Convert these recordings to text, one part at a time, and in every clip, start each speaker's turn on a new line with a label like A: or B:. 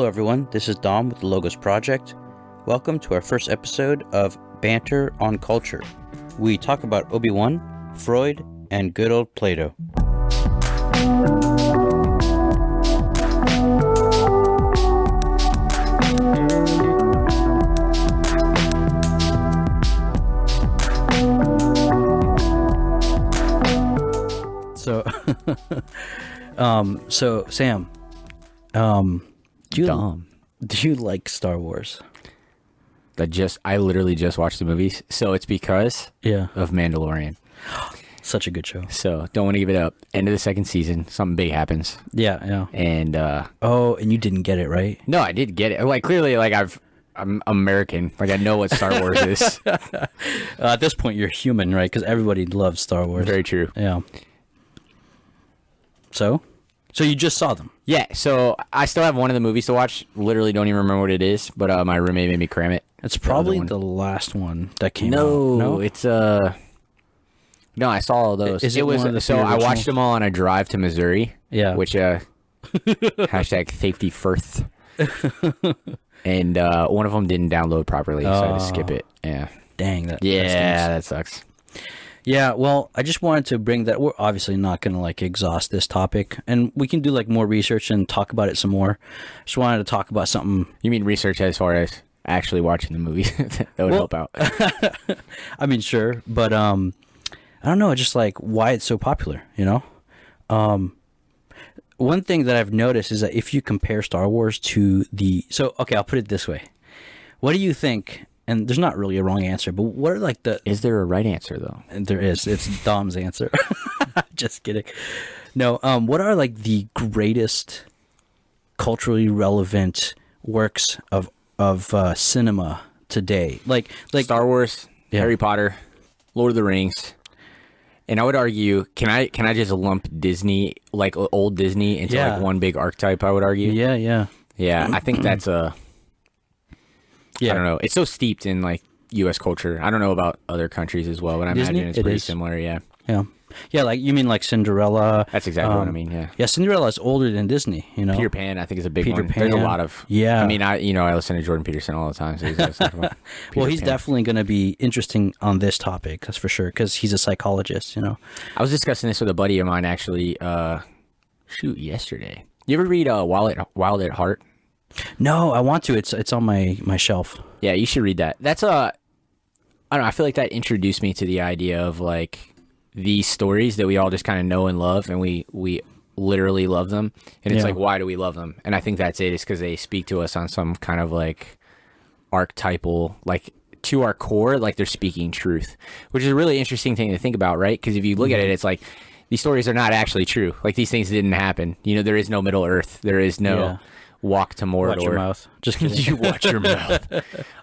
A: Hello everyone, this is Dom with the Logos Project. Welcome to our first episode of Banter on Culture. We talk about Obi Wan, Freud, and good old Plato. So Sam, do you like Star Wars?
B: I literally just watched the movies, so it's because of Mandalorian.
A: Such a good show.
B: So don't want to give it up. End of the second season, something big happens.
A: Yeah.
B: And
A: and you didn't get it, right?
B: No, I did get it. Like clearly, like I'm American. Like I know what Star Wars is.
A: At this point, you're human, right? Because everybody loves Star Wars.
B: Very true.
A: Yeah. So you just saw them?
B: Yeah. So I still have one of the movies to watch. Literally don't even remember what it is, but my roommate made me cram it.
A: It's probably the last one that came out.
B: No, it's No, I saw all those.
A: Is it one of the
B: so I watched them all on a drive to Missouri.
A: Yeah.
B: Which hashtag safety first. And one of them didn't download properly, so I had to skip it. Yeah.
A: Dang that.
B: That sucks.
A: Yeah, well, I just wanted to bring that. We're obviously not going to exhaust this topic, and we can do more research and talk about it some more. Just wanted to talk about something.
B: You mean research as far as actually watching the movie? That would help out.
A: I mean, sure, but I don't know, just why it's so popular, you know? One thing that I've noticed is that if you compare Star Wars to I'll put it this way. What do you think? And there's not really a wrong answer, but what are
B: Is there a right answer though?
A: There is. It's Dom's answer. Just kidding. No. What are the greatest culturally relevant works of cinema today? Like
B: Star Wars, Harry Potter, Lord of the Rings. And I would argue, can I just lump Disney, old Disney, into one big archetype? I would argue.
A: Yeah.
B: I think that's a.
A: Yeah.
B: I don't know. It's so steeped in U.S. culture. I don't know about other countries as well, but I imagine it's pretty similar. Yeah.
A: Yeah. You mean Cinderella?
B: That's exactly what I mean. Yeah.
A: Yeah. Cinderella is older than Disney. You know.
B: Peter Pan, I think, is a big
A: Peter
B: one.
A: Pan.
B: There's a lot of.
A: Yeah.
B: I mean, I listen to Jordan Peterson all the time. So
A: he's definitely going to be interesting on this topic. That's for sure, because he's a psychologist. You know.
B: I was discussing this with a buddy of mine actually. Yesterday. You ever read Wild at Heart?
A: No, I want to. It's on my shelf.
B: Yeah, you should read that. That's I don't know, I feel like that introduced me to the idea of these stories that we all just kind of know and love, and we literally love them. And it's why do we love them? And I think that's it. It's because they speak to us on some kind of archetypal, to our core, they're speaking truth, which is a really interesting thing to think about, right? Because if you look at it, it's these stories are not actually true. These things didn't happen. You know, there is no Middle Earth. There is no walk to Mordor.
A: Watch your mouth. Just kidding.
B: You watch your mouth.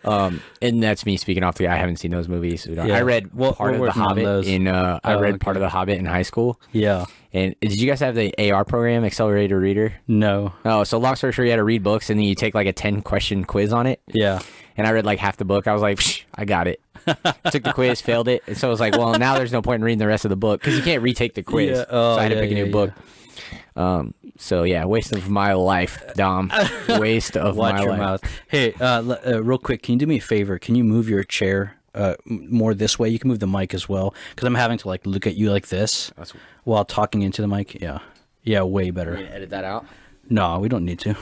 B: And that's me speaking off I haven't seen those movies. I read part of The Hobbit part of The Hobbit in high school.
A: Yeah.
B: And did you guys have the AR program, Accelerator Reader?
A: No.
B: Oh, so long story short, you had to read books and then you take a 10-question quiz on it.
A: Yeah.
B: And I read half the book. I was I got it. Took the quiz, failed it. And so I was well, now there's no point in reading the rest of the book because you can't retake the quiz. Yeah. So I had to pick a new book. So waste of my life, Dom. Waste of my life. Watch your mouth.
A: Hey, real quick, can you do me a favor? Can you move your chair more this way? You can move the mic as well, because I'm having to look at you like this while talking into the mic. Yeah, way better.
B: You gonna edit that out?
A: No, we don't need to.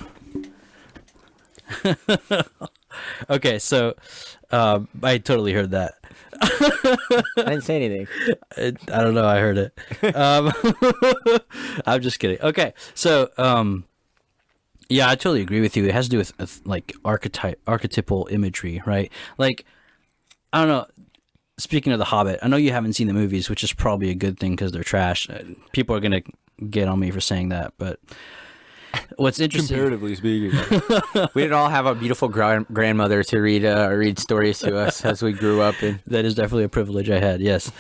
A: Okay, so I totally heard that.
B: I didn't say anything.
A: I don't know. I heard it. I'm just kidding. Okay, so yeah, I totally agree with you. It has to do with archetypal imagery, right? I don't know. Speaking of The Hobbit, I know you haven't seen the movies, which is probably a good thing because they're trash. People are gonna get on me for saying that, but what's interesting,
B: comparatively speaking, we didn't all have a beautiful grandmother to read stories to us as we grew up. And
A: that is definitely a privilege I had. Yes,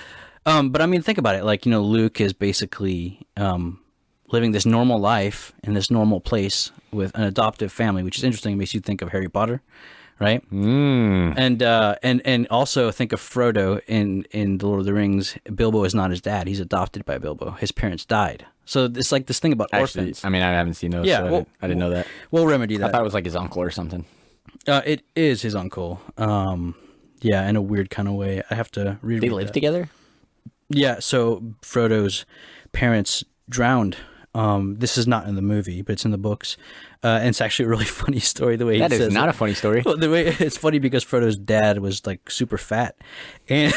A: but I mean, think about it. Luke is basically living this normal life in this normal place with an adoptive family, which is interesting. It makes you think of Harry Potter, right? And also think of Frodo in the Lord of the Rings. Bilbo is not his dad; he's adopted by Bilbo. His parents died, so it's like this thing about orphans.
B: I mean, I haven't seen those.
A: Yeah,
B: so
A: well,
B: I didn't know that.
A: We'll remedy that.
B: I thought it was like his uncle or something.
A: It is his uncle. Yeah, in a weird kind of way. I have to read.
B: They live together.
A: Yeah, so Frodo's parents drowned. This is not in the movie, but it's in the books. And it's actually a really funny story the way
B: that
A: he says
B: is not
A: it.
B: a funny story.
A: Well, the way it's funny because Frodo's dad was like super fat, and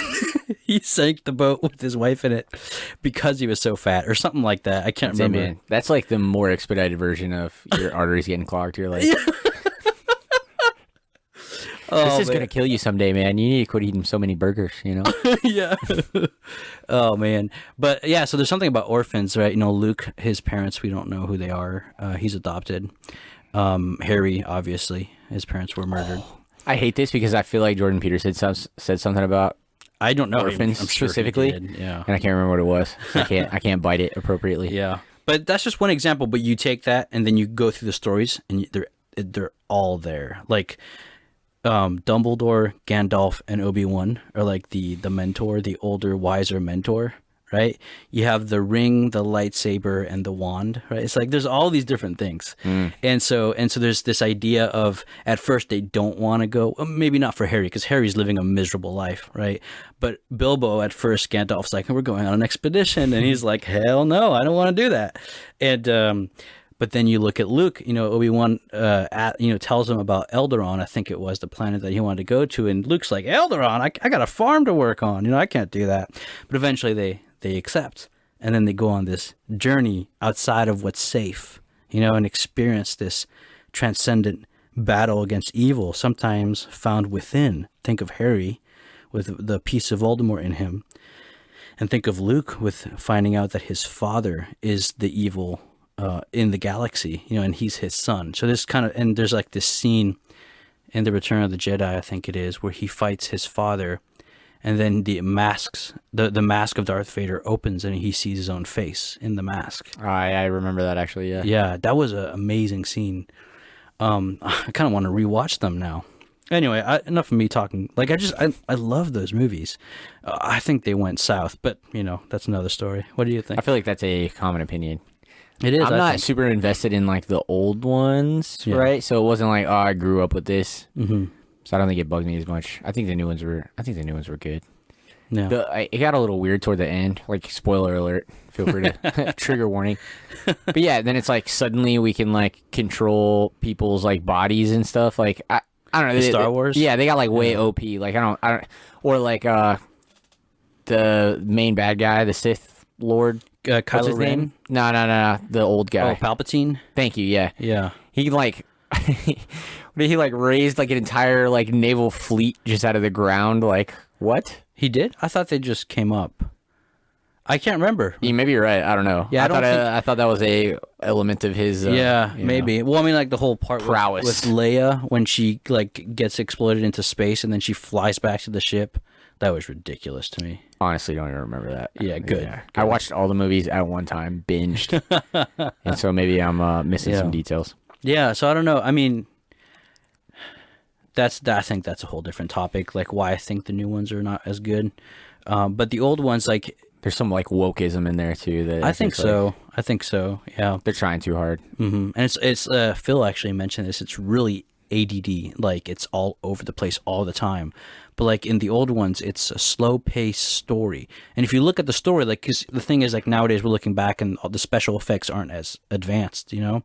A: he sank the boat with his wife in it because he was so fat, or something like that. I can't remember.
B: Man, that's like the more expedited version of your arteries getting clogged. You're like, this is gonna kill you someday, man. You need to quit eating so many burgers. You know?
A: Yeah. Oh man, but yeah. So there's something about orphans, right? You know, Luke, his parents, we don't know who they are. He's adopted. Harry, obviously, his parents were murdered.
B: I hate this because I feel like Jordan Peterson said something about
A: I don't know
B: orphans specifically,
A: yeah,
B: and I can't remember what it was. So I can't bite it appropriately.
A: Yeah, but that's just one example. But you take that and then you go through the stories, and they're all there. Like Dumbledore, Gandalf, and Obi Wan are like the mentor, the older, wiser mentor. Right? You have the ring, the lightsaber, and the wand. Right? It's like there's all these different things, and so there's this idea of at first they don't want to go. Maybe not for Harry because Harry's living a miserable life, right? But Bilbo at first, Gandalf's like, "We're going on an expedition," and he's like, "Hell no, I don't want to do that." And but then you look at Luke. You know, Obi-Wan, tells him about Eldaron. I think it was the planet that he wanted to go to, and Luke's like, "Eldaron, I got a farm to work on. You know, I can't do that." But eventually they accept, and then they go on this journey outside of what's safe, you know, and experience this transcendent battle against evil, sometimes found within. Think of Harry with the piece of Voldemort in him, and think of Luke with finding out that his father is the evil in the galaxy, you know, and he's his son. So there's like this scene in The Return of the Jedi, I think it is, where he fights his father. And then the mask of Darth Vader opens and he sees his own face in the mask.
B: I remember that actually, yeah.
A: Yeah, that was an amazing scene. I kind of want to rewatch them now. Anyway, enough of me talking. Like, I love those movies. I think they went south, but, you know, that's another story. What do you think?
B: I feel like that's a common opinion.
A: It is.
B: I'm not super invested in, like, the old ones, right? So it wasn't like, oh, I grew up with this. Mm-hmm. So I don't think it bugged me as much. I think the new ones were good. Yeah. It got a little weird toward the end. Like, spoiler alert. Feel free to trigger warning. But yeah, then it's like suddenly we can like control people's like bodies and stuff. Like I don't know.
A: Star Wars.
B: Yeah, they got like way OP. Like I don't. Or like the main bad guy, the Sith Lord.
A: Kylo Ren.
B: No. The old guy.
A: Oh, Palpatine.
B: Thank you. Yeah.
A: Yeah.
B: He like. He like raised like an entire like naval fleet just out of the ground. Like what?
A: He did? I thought they just came up. I can't remember.
B: Maybe you're right. I don't know. Yeah, I thought that was a element of his.
A: Maybe. Well, I mean, like the whole part
B: prowess
A: with Leia when she like gets exploded into space and then she flies back to the ship. That was ridiculous to me.
B: Honestly, don't even remember that.
A: Yeah, good.
B: Yeah. I watched all the movies at one time, binged, and so maybe I'm missing some details.
A: Yeah. So I don't know. I mean. I think that's a whole different topic, like why I think the new ones are not as good. But the old ones, like...
B: There's some, like, wokeism in there, too. That
A: I think so, yeah.
B: They're trying too hard.
A: Mm-hmm. And it's Phil actually mentioned this, it's really ADD, like, it's all over the place all the time. But, like, in the old ones, it's a slow-paced story. And if you look at the story, like, because the thing is, like, nowadays we're looking back and all the special effects aren't as advanced, you know?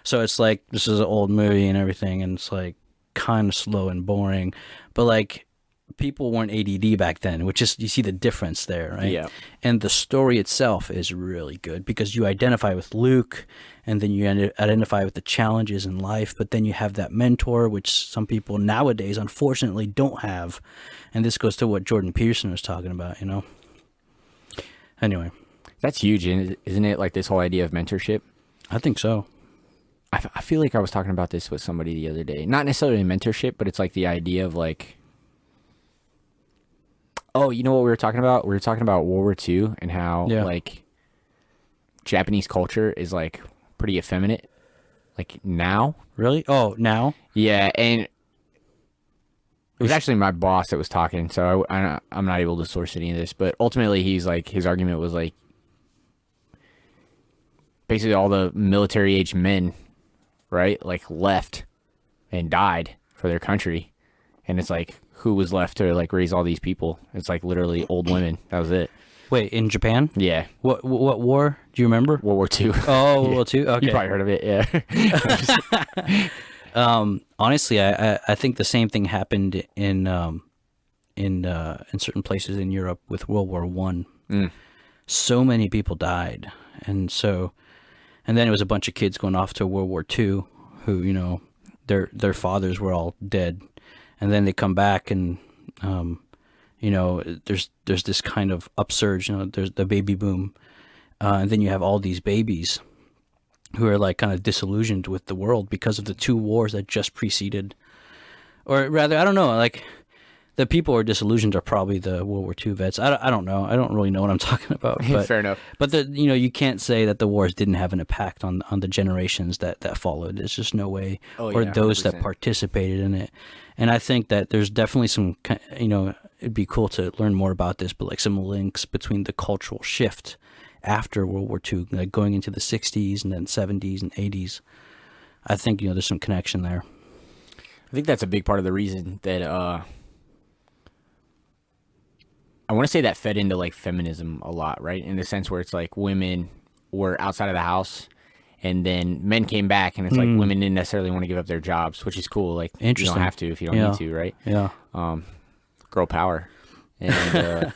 A: So it's like, this is an old movie and everything, and it's, like, kind of slow and boring, but like people weren't ADD back then, which is, you see the difference there, right?
B: Yeah.
A: And the story itself is really good because you identify with Luke and then you identify with the challenges in life, but then you have that mentor, which some people nowadays unfortunately don't have. And this goes to what Jordan Peterson was talking about, you know? Anyway.
B: That's huge, isn't it? Like this whole idea of mentorship?
A: I think so.
B: I feel like I was talking about this with somebody the other day. Not necessarily mentorship, but it's like the idea of like... Oh, you know what we were talking about? We were talking about World War II and how like Japanese culture is like pretty effeminate. Like now.
A: Really? Oh, now?
B: Yeah, and It was actually my boss that was talking, so I'm not able to source any of this. But ultimately, he's like, his argument was like, basically all the military-age men, right, like left and died for their country, and it's like, who was left to like raise all these people? It's like literally old women. That was it.
A: Wait, in Japan?
B: Yeah.
A: What war? Do you remember?
B: World War II.
A: Oh, World War II? Okay.
B: You probably heard of it, yeah.
A: Honestly, I think the same thing happened in certain places in Europe with World War One. So many people died, and then it was a bunch of kids going off to World War II who, you know, their fathers were all dead, and then they come back and you know, there's this kind of upsurge, you know, there's the baby boom, and then you have all these babies who are like kind of disillusioned with the world because of the two wars that just preceded, or rather, I don't know, like the people who are disillusioned are probably the World War II vets. I don't know. I don't really know what I'm talking about. But,
B: Fair enough.
A: But you know, you can't say that the wars didn't have an impact on the generations that followed. There's just no way, or those 100%. That participated in it. And I think that there's definitely some, you know, it'd be cool to learn more about this, but like some links between the cultural shift after World War II, like going into the 60s and then 70s and 80s. I think, you know, there's some connection there.
B: I think that's a big part of the reason that I want to say that fed into like feminism a lot, right? In the sense where it's like women were outside of the house and then men came back, and it's like women didn't necessarily want to give up their jobs, which is cool. Like, you don't have to if you don't need to, right?
A: Yeah.
B: Girl power. And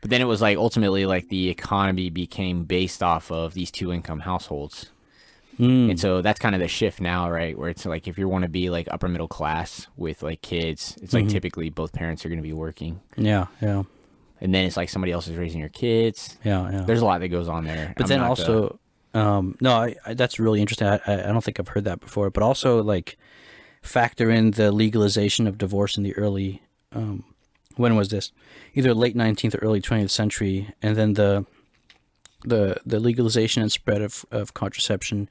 B: but then it was like ultimately like the economy became based off of these 2-income households. And so that's kind of the shift now, right? Where it's like if you want to be like upper middle class with like kids, it's like typically both parents are going to be working.
A: Yeah, yeah.
B: And then it's like somebody else is raising your kids.
A: Yeah, yeah.
B: There's a lot that goes on there.
A: But then also, no, that's really interesting. I don't think I've heard that before. But also, like, factor in the legalization of divorce in the early, when was this? Either late 19th or early 20th century, and then the legalization and spread of contraception.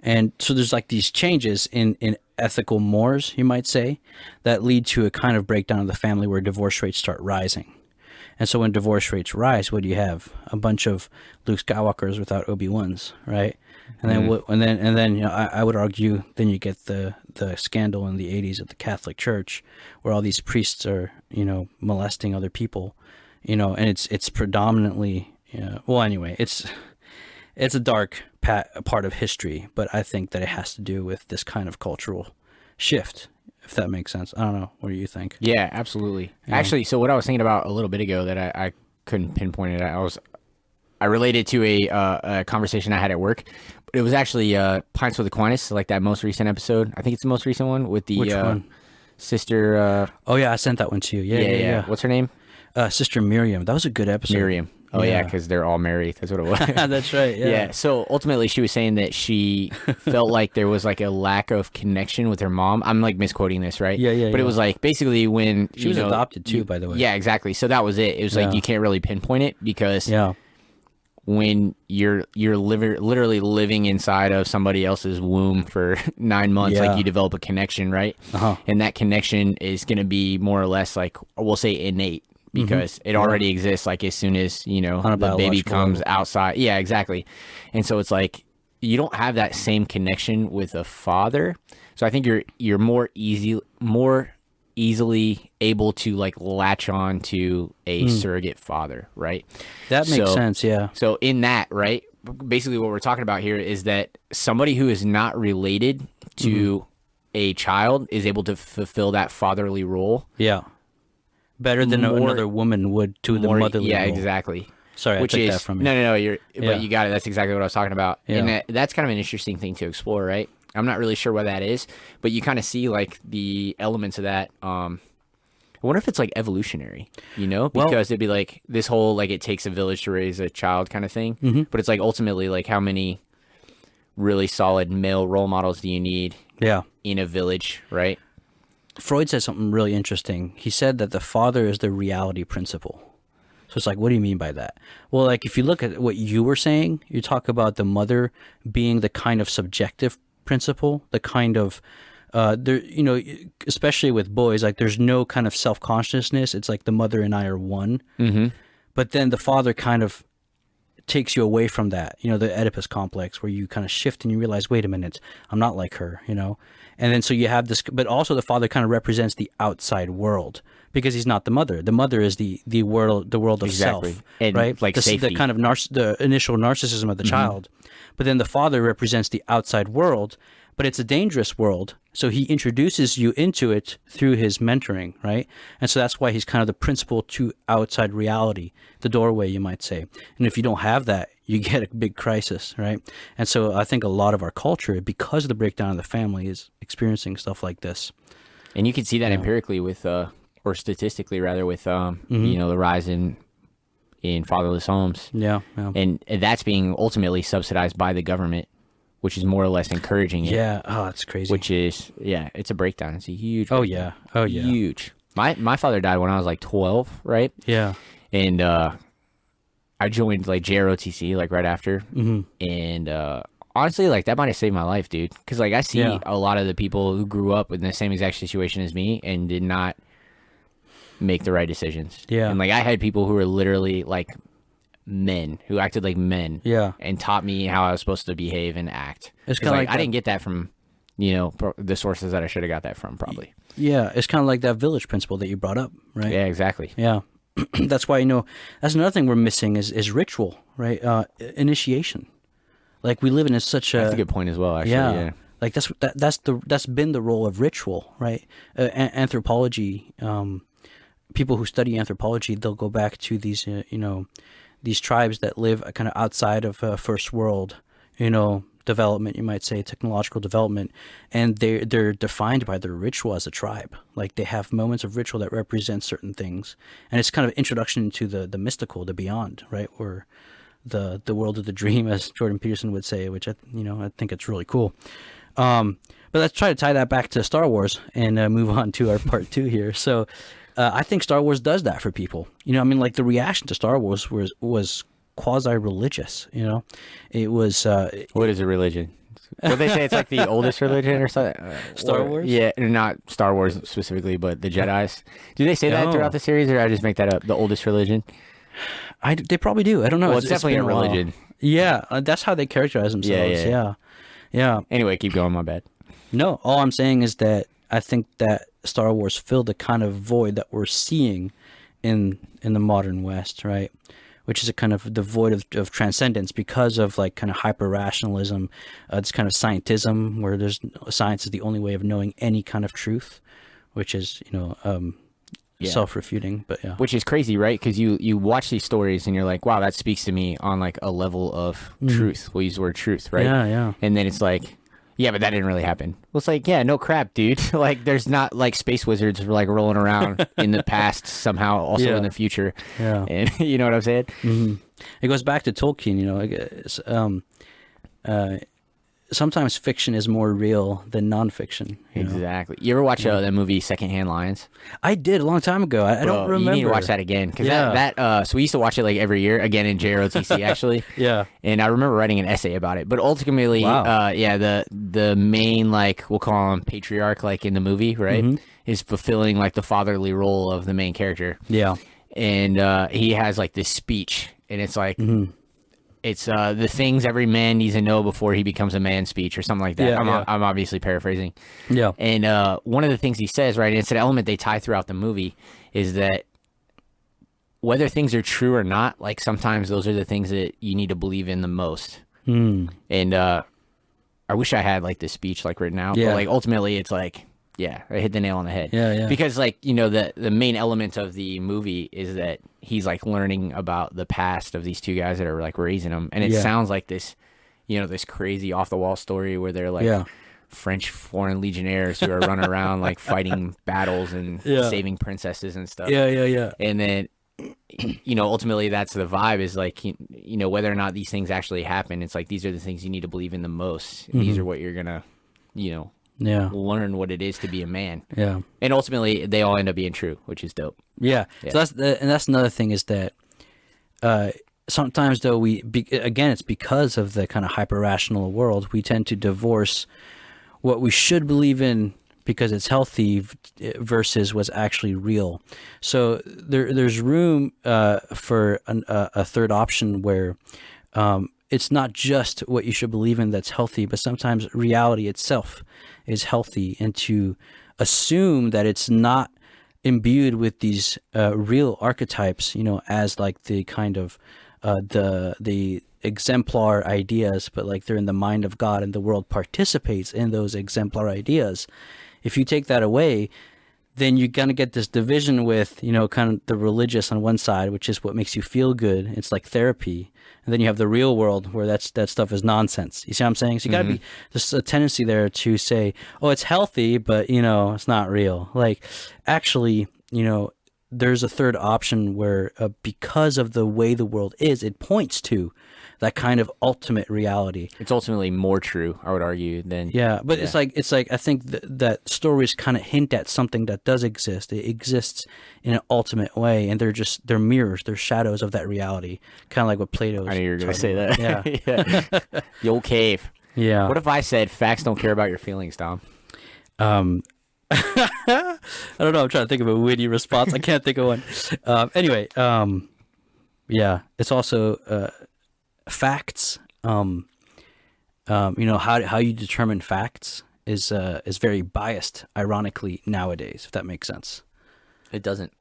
A: And so there's like these changes in ethical mores, you might say, that lead to a kind of breakdown of the family where divorce rates start rising. And so when divorce rates rise, what do you have? A bunch of Luke Skywalkers without Obi Wans, right? And then you know, I would argue then you get the scandal in the 80s at the Catholic Church, where all these priests are, you know, molesting other people, you know, and it's predominantly, you know, well, anyway, it's a dark part of history, but I think that it has to do with this kind of cultural shift, if that makes sense. I don't know. What do you think?
B: Yeah, absolutely. Yeah. Actually, so what I was thinking about a little bit ago that I couldn't pinpoint it, I related to a conversation I had at work, but it was actually Pints with Aquinas, like that most recent episode. I think it's the most recent one with the
A: Which one?
B: Sister.
A: Oh yeah, I sent that one to you. Yeah.
B: What's her name?
A: Sister Miriam. That was a good episode.
B: Miriam. Oh yeah, because they're all married. That's what it was.
A: That's right. Yeah.
B: So ultimately, she was saying that she felt like there was like a lack of connection with her mom. I'm like misquoting this, right?
A: Yeah.
B: But it was like basically when
A: she was adopted too, by the way.
B: Yeah, exactly. So that was it. It was like you can't really pinpoint it because when you're literally living inside of somebody else's womb for 9 months, like you develop a connection, right? And that connection is going to be more or less like, we'll say innate. Because it already exists, like as soon as, you know, the baby comes outside. Yeah, exactly. And so it's like you don't have that same connection with a father. So I think you're more easily able to like latch on to a surrogate father, right?
A: That makes sense, yeah.
B: So in that, right, basically what we're talking about here is that somebody who is not related to a child is able to fulfill that fatherly role.
A: Yeah. Better than another woman would to the motherly role.
B: Exactly.
A: Sorry,
B: which
A: I took
B: is,
A: that from you.
B: No, but you got it. That's exactly what I was talking about.
A: Yeah.
B: And that's kind of an interesting thing to explore, right? I'm not really sure what that is, but you kind of see like the elements of that. I wonder if it's like evolutionary, you know, because it'd be like this whole like it takes a village to raise a child kind of thing. But it's like ultimately like how many really solid male role models do you need in a village, right?
A: Freud said something really interesting. He said that the father is the reality principle. So it's like, what do you mean by that? Well, like if you look at what you were saying, you talk about the mother being the kind of subjective principle, the kind of there, especially with boys, like there's no kind of self-consciousness. It's like the mother and I are one.
B: Mm-hmm.
A: But then the father kind of takes you away from that, the Oedipus complex, where you kind of shift and you realize, wait a minute, I'm not like her, and then so you have this, but also the father kind of represents the outside world because he's not the mother. The mother is the world of
B: Exactly.
A: self,
B: And
A: right?
B: like safety.
A: The kind of the initial narcissism of the child, but then the father represents the outside world, but it's a dangerous world. So he introduces you into it through his mentoring, right? And so that's why he's kind of the principle to outside reality, the doorway, you might say. And if you don't have that, you get a big crisis, right? And so I think a lot of our culture, because of the breakdown of the family, is experiencing stuff like this.
B: And you can see that empirically with, or statistically rather, with, the rise in fatherless homes.
A: Yeah.
B: And that's being ultimately subsidized by the government, which is more or less encouraging it.
A: Yeah. Oh, that's crazy.
B: Which is, it's a breakdown. It's a huge breakdown.
A: Oh, yeah.
B: Huge. My father died when I was like 12, right?
A: Yeah.
B: And I joined like JROTC like right after.
A: Mm-hmm.
B: And honestly, like that might have saved my life, dude. Because like I see a lot of the people who grew up in the same exact situation as me and did not make the right decisions.
A: Yeah.
B: And like I had people who were literally like men who acted like men, and taught me how I was supposed to behave and act.
A: It's kind of like
B: I didn't get that from the sources that I should have got that from, probably.
A: Yeah, it's kind of like that village principle that you brought up, right?
B: Yeah, exactly.
A: Yeah. That's why, that's another thing we're missing is ritual, right? Initiation. Like we live in such
B: That's a good point as well, actually. Yeah.
A: Like that's been the role of ritual, right? Anthropology, people who study anthropology, they'll go back to these, these tribes that live kind of outside of first world, development, you might say, technological development, and they're defined by their ritual as a tribe. Like they have moments of ritual that represent certain things, and it's kind of introduction into the mystical, the beyond, right? Or the world of the dream, as Jordan Peterson would say, which I think it's really cool. But let's try to tie that back to Star Wars and move on to our part 2 here. So I think Star Wars does that for people. Like the reaction to Star Wars was quasi-religious. It was.
B: What is a religion? What they say, it's like the oldest religion or something.
A: Star Wars?
B: Yeah, not Star Wars specifically, but the Jedi's. Do they say that throughout the series, or did I just make that up? The oldest religion.
A: They probably do. I don't know.
B: Well, it's definitely a religion.
A: Yeah, that's how they characterize themselves. Yeah.
B: Anyway, keep going. My bad.
A: No, all I'm saying is that I think that Star Wars filled the kind of void that we're seeing in the modern West, right? Which is a kind of the void of transcendence because of like kind of hyper rationalism, this kind of scientism where science is the only way of knowing any kind of truth, which is self-refuting. But yeah,
B: which is crazy, right? Because you watch these stories and you're like, wow, that speaks to me on like a level of truth. We'll use the word truth, right?
A: Yeah.
B: And then it's like, yeah, but that didn't really happen. Well, it's like, yeah, no crap, dude. Like, there's not like space wizards like rolling around in the past somehow, also in the future.
A: Yeah,
B: and you know what I'm saying?
A: Mm-hmm. It goes back to Tolkien. Sometimes fiction is more real than nonfiction.
B: Exactly. You ever watch that movie Secondhand Lions?
A: I did a long time ago. I don't remember.
B: You need to watch that again because so we used to watch it like every year again in JROTC actually.
A: Yeah.
B: And I remember writing an essay about it. But ultimately, the main like we'll call him patriarch like in the movie, right, is fulfilling like the fatherly role of the main character.
A: Yeah.
B: And he has like this speech, and it's like. It's the things every man needs to know before he becomes a man speech or something like that. I'm obviously paraphrasing.
A: Yeah.
B: And one of the things he says, right, and it's an element they tie throughout the movie, is that whether things are true or not, like sometimes those are the things that you need to believe in the most. And I wish I had like this speech like written out, but like ultimately it's like, yeah, I hit the nail on the head.
A: Yeah.
B: Because like, the main element of the movie is that he's like learning about the past of these two guys that are like raising him. And it sounds like this, this crazy off the wall story where they're like French foreign legionnaires who are running around like fighting battles and saving princesses and stuff.
A: Yeah.
B: And then, ultimately that's the vibe is like, whether or not these things actually happen, it's like, these are the things you need to believe in the most. And these are what you're going to, learn what it is to be a man. Yeah. And ultimately they all end up being true, which is dope.
A: Yeah. So that's another thing is that sometimes though it's because of the kind of hyper rational world, we tend to divorce what we should believe in because it's healthy versus what's actually real. So there's room for a third option where it's not just what you should believe in that's healthy, but sometimes reality itself is healthy, and to assume that it's not imbued with these real archetypes, as like the kind of the exemplar ideas, but like they're in the mind of God and the world participates in those exemplar ideas. If you take that away, then you're going to get this division with, kind of the religious on one side, which is what makes you feel good. It's like therapy. And then you have the real world where that stuff is nonsense. You see what I'm saying? So you got to be, there's a tendency there to say, oh, it's healthy, but, it's not real. Like, actually, there's a third option where because of the way the world is, it points to that kind of ultimate reality.
B: It's ultimately more true, I would argue, than
A: It's like I think that stories kind of hint at something that does exist. It exists in an ultimate way, and they're mirrors, they're shadows of that reality. Kind of like what Plato.
B: I knew you were going to say that.
A: Yeah,
B: yeah. The old cave.
A: Yeah.
B: What if I said facts don't care about your feelings, Tom?
A: I don't know. I'm trying to think of a witty response. I can't think of one. Anyway, yeah, it's also facts. How you determine facts is very biased, ironically, nowadays. If that makes sense.
B: It doesn't.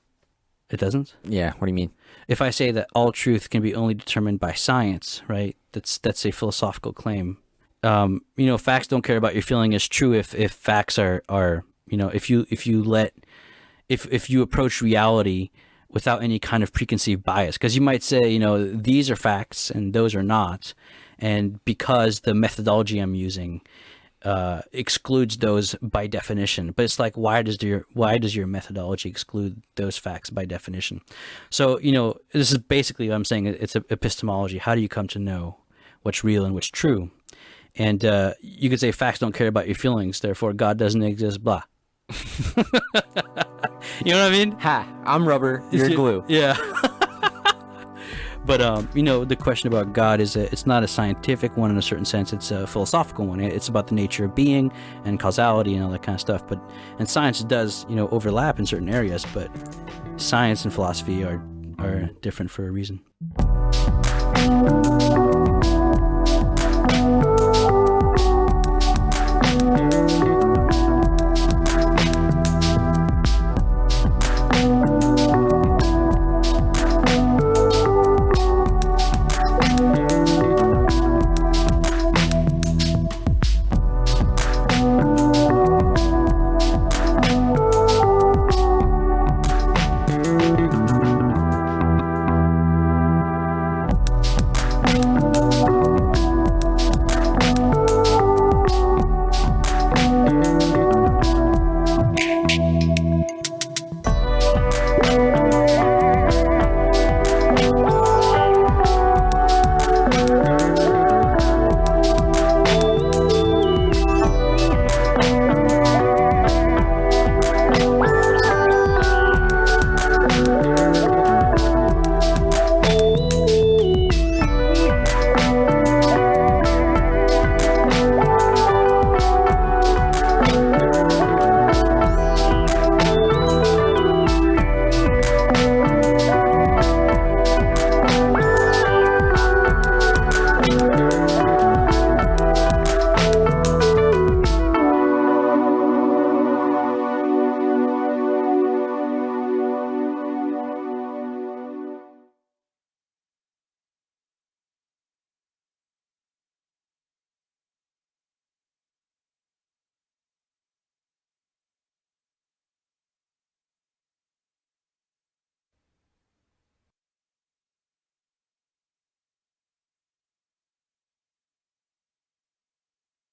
A: It doesn't?
B: Yeah. What do you mean?
A: If I say that all truth can be only determined by science, right? That's a philosophical claim. Facts don't care about your feeling is true if facts are if you approach reality without any kind of preconceived bias, because you might say, these are facts and those are not, and because the methodology I'm using excludes those by definition. But it's like, why does your methodology exclude those facts by definition? So this is basically what I'm saying. It's epistemology. How do you come to know what's real and what's true? And you could say facts don't care about your feelings, therefore God doesn't exist, blah. You know what I mean?
B: Ha, I'm rubber, you're glue.
A: Yeah. But the question about God is it's not a scientific one in a certain sense. It's a philosophical one. It's about the nature of being and causality and all that kind of stuff. And science does overlap in certain areas, but science and philosophy are different for a reason.